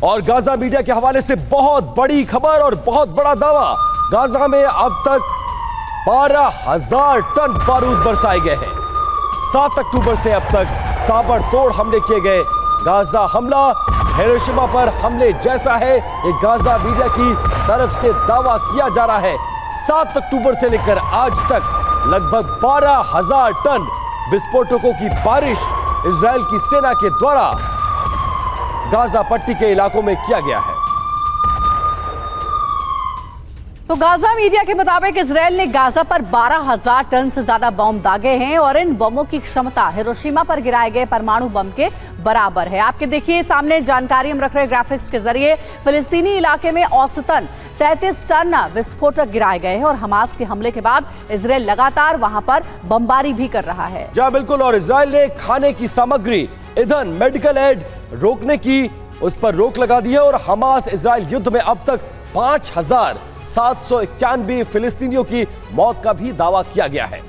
और Gaza media के हवाले से बहुत बड़ी खबर और बहुत बड़ा दावा। गाजा में अब तक 12,000 टन बारूद बरसाए गए हैं। 7 अक्टूबर से अब तक ताबड़तोड़ हमले किए गए। गाजा हमला हिरोशिमा पर हमले जैसा है, ये गाजा मीडिया की तरफ से दावा किया जा रहा है। 7 अक्टूबर से लेकर आज तक लगभग 12,000 टन विस्फोटकों की बारिश इजराइल की सेना के द्वारा गाजा पट्टी के इलाकों में किया गया है। तो गाजा मीडिया के मुताबिक इजराइल ने गाजा पर 12,000 टन से ज्यादा बम दागे हैं और इन बमों की क्षमता हिरोशिमा पर गिराए गए परमाणु बम के बराबर है। आपके देखिए सामने जानकारी हम रख रहे हैं ग्राफिक्स के जरिए। फिलिस्तीनी इलाके में औसतन 33 टन विस्फोटक गिराए गए हैं और हमास के हमले के बाद इजराइल लगातार वहां पर बमबारी भी कर रहा है। जी बिल्कुल, और इजराइल ने खाने की सामग्री, ईंधन, मेडिकल एड रोकने की उस पर रोक लगा दी है और हमास इजराइल युद्ध में अब तक 5,791 फिलिस्तीनियों की मौत का भी दावा किया गया है।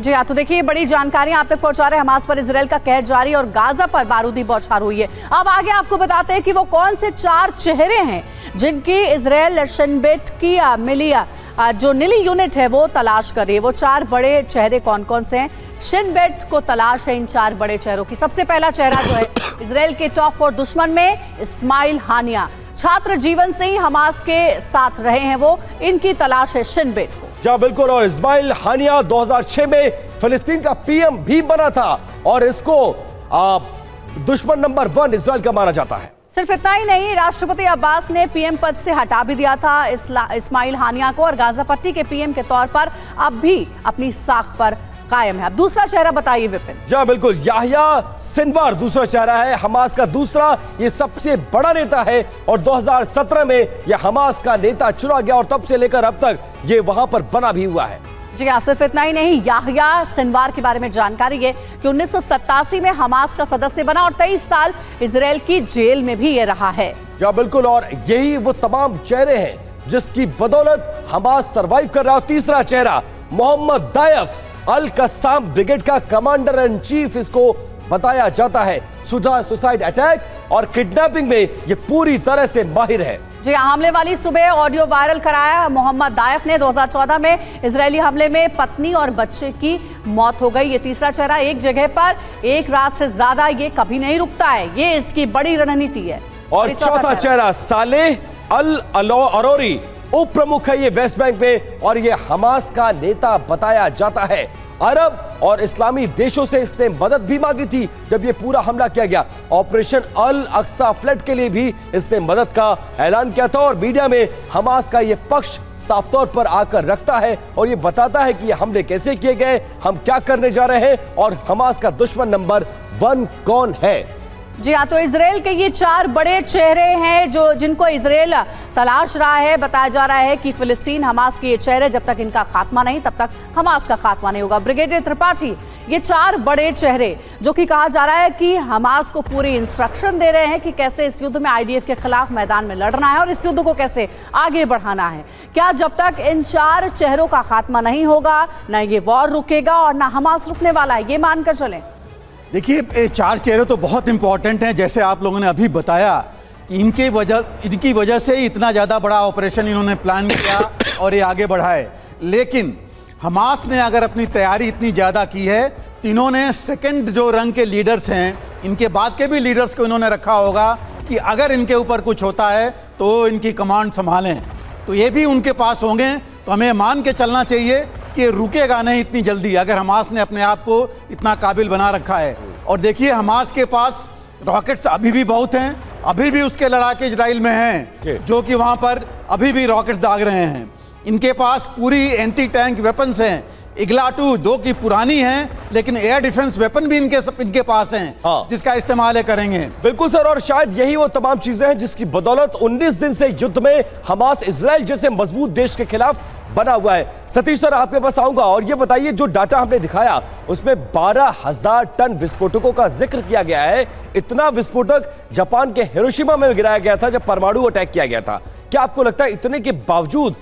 जी हाँ, तो देखिए बड़ी जानकारी आप तक पहुंचा रहे हैं। हमास पर इजराइल का कहर जारी और गाजा पर बारूदी बौछार हुई है। अब आगे आपको बताते हैं कि वो कौन से 4 चेहरे हैं जिनकी इजराइल शिनबेट की मिलिया जो नीली यूनिट है वो तलाश कर रही है। वो 4 बड़े चेहरे कौन कौन से हैं? शिनबेट को तलाश है इन 4 बड़े चेहरों की। सबसे पहला चेहरा जो है इजराइल के टॉप 4 दुश्मन में इस्माइल हानिया, छात्र जीवन से ही हमास के साथ रहे हैं वो, इनकी तलाश है शिनबेट को। जी बिल्कुल, और इस्माइल हानिया 2006 में फिलिस्तीन का पीएम भी बना था और इसको दुश्मन नंबर 1 इजराइल का माना जाता है। सिर्फ इतना ही नहीं, राष्ट्रपति अब्बास ने पीएम पद से हटा भी दिया था इस्माइल हानिया को और गाजा पट्टी के पीएम के तौर पर अब भी अपनी साख पर कायम है। अब दूसरा चेहरा बताइए विपिन। जी बिल्कुल, याह्या सिनवार दूसरा चेहरा है, हमास का दूसरा ये सबसे बड़ा नेता है और 2017 में यह हमास का नेता चुना गया और तब से लेकर अब तक ये वहां पर बना भी हुआ है। जी हाँ, सिर्फ इतना ही नहीं, याह्या सिनवार के बारे में जानकारी है कि 1987 में हमास का सदस्य बना और 23 साल इजराइल की जेल में भी ये रहा है। जी बिल्कुल, और यही वो तमाम चेहरे हैं जिसकी बदौलत हमास सरवाइव कर रहा है। तीसरा चेहरा मोहम्मद दायफ, अल कस्साम ब्रिगेड का कमांडर इन चीफ इसको बताया जाता है। सुसाइड अटैक और किडनैपिंग में ये पूरी तरह से माहिर है। जी, हमले वाली सुबह ऑडियो वायरल कराया मोहम्मद दायफ ने। 2014 में इजरायली हमले में पत्नी और बच्चे की मौत हो गई। ये तीसरा चेहरा एक जगह पर एक रात से ज्यादा ये कभी नहीं रुकता है, ये इसकी बड़ी रणनीति है। और चौथा चेहरा सालेह अल अरोरी, उप प्रमुख है ये वेस्ट बैंक में और ये हमास का नेता बताया जाता है। अरब और इस्लामी देशों से इसने मदद भी मांगी थी जब ये पूरा हमला किया गया। ऑपरेशन अल अक्सा फ्लड के लिए भी इसने मदद का ऐलान किया था और मीडिया में हमास का ये पक्ष साफ तौर पर आकर रखता है और ये बताता है कि ये हमले कैसे किए गए, हम क्या करने जा रहे हैं और हमास का दुश्मन नंबर 1 कौन है। जी हाँ, तो इजराइल के ये 4 बड़े चेहरे हैं जिनको इजराइल तलाश रहा है। बताया जा रहा है कि फिलिस्तीन हमास के ये चेहरे, जब तक इनका खात्मा नहीं तब तक हमास का खात्मा नहीं होगा। ब्रिगेडियर त्रिपाठी, ये 4 बड़े चेहरे जो कि कहा जा रहा है कि हमास को पूरी इंस्ट्रक्शन दे रहे हैं कि कैसे इस युद्ध में आईडीएफ के खिलाफ मैदान में लड़ना है और इस युद्ध को कैसे आगे बढ़ाना है। क्या जब तक इन 4 चेहरों का खात्मा नहीं होगा ना ये वॉर रुकेगा और ना हमास रुकने वाला है, ये मानकर चलें? देखिए, 4 चेहरे तो बहुत इंपॉर्टेंट हैं। जैसे आप लोगों ने अभी बताया कि इनकी वजह से इतना ज़्यादा बड़ा ऑपरेशन इन्होंने प्लान किया और ये आगे बढ़ा है। लेकिन हमास ने अगर अपनी तैयारी इतनी ज़्यादा की है, इन्होंने सेकंड जो रंग के लीडर्स हैं, इनके बाद के भी लीडर्स को इन्होंने रखा होगा कि अगर इनके ऊपर कुछ होता है तो इनकी कमांड संभालें। तो ये भी उनके पास होंगे। तो हमें मान के चलना चाहिए कि रुकेगा नहीं इतनी जल्दी, अगर हमास ने अपने आप को इतना काबिल बना रखा है। और देखिए, हमास के पास रॉकेट्स अभी भी बहुत हैं, अभी भी उसके लड़ाके इजराइल में हैं जो कि वहाँ पर अभी भी रॉकेट्स दाग रहे हैं। इनके पास पूरी एंटी टैंक वेपन्स हैं। इग्ला-2 जो कि पुरानी हैं, लेकिन एयर डिफेंस वेपन भी इनके पास हैं, जिसका इस्तेमाल ये करेंगे। बिल्कुल सर, और शायद यही वो तमाम चीजें हैं जिसकी बदौलत 19 दिन से युद्ध में हमास इजराइल जैसे मजबूत देश के खिलाफ बना हुआ है। सतीश सर, आपके पास आऊंगा और ये बताइए, जो डाटा हमने दिखाया उसमें 12,000 टन विस्फोटकों का जिक्र किया गया है। इतना विस्फोटक जापान के हिरोशिमा में गिराया गया था जब परमाणु अटैक किया गया था। क्या आपको लगता है इतने के बावजूद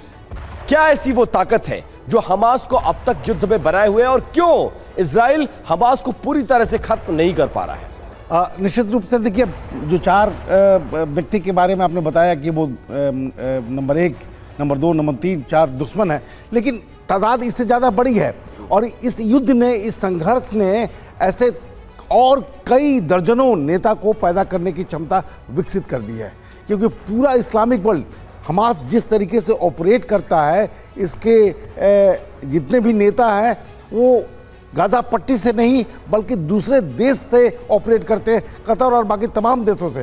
क्या ऐसी वो ताकत है जो हमास को अब तक युद्ध में बनाए हुए है और क्यों इजराइल हमास को पूरी तरह से खत्म नहीं कर पा रहा है? निश्चित रूप से देखिए, जो 4 व्यक्ति के बारे में आपने बताया कि वो नंबर 1, नंबर 2, नंबर 3, 4 दुश्मन है, लेकिन तादाद इससे ज़्यादा बड़ी है। और इस युद्ध ने, इस संघर्ष ने ऐसे और कई दर्जनों नेता को पैदा करने की क्षमता विकसित कर दी है, क्योंकि पूरा इस्लामिक वर्ल्ड, हमास जिस तरीके से ऑपरेट करता है, इसके जितने भी नेता हैं वो गाज़ा पट्टी से नहीं बल्कि दूसरे देश से ऑपरेट करते हैं, कतर और बाकी तमाम देशों से।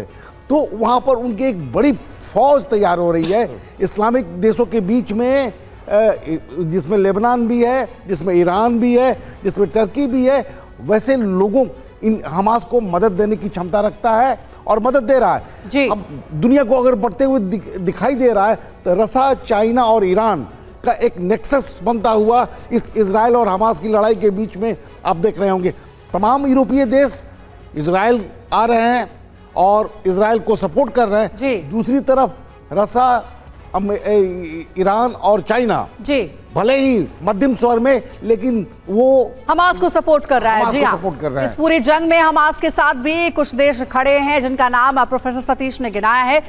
तो वहाँ पर उनकी एक बड़ी फौज तैयार हो रही है इस्लामिक देशों के बीच में, जिसमें लेबनान भी है, जिसमें ईरान भी है, जिसमें टर्की भी है। वैसे लोगों इन हमास को मदद देने की क्षमता रखता है और मदद दे रहा है जी। अब दुनिया को अगर बढ़ते हुए दिखाई दे रहा है तो रसा, चाइना और ईरान का एक नेक्सस बनता हुआ इस इजराइल और हमास की लड़ाई के बीच में आप देख रहे होंगे। तमाम यूरोपीय देश इजराइल आ रहे हैं और इजराइल को सपोर्ट कर रहे हैं जी। दूसरी तरफ रसा, ईरान और चाइना जी भले ही मध्यम स्वर में, लेकिन वो हमास को सपोर्ट कर रहा है। हमास जी को हाँ, सपोर्ट कर रहा है। इस पूरी जंग में हमास के साथ भी कुछ देश खड़े हैं जिनका नाम प्रोफेसर सतीश ने गिनाया है।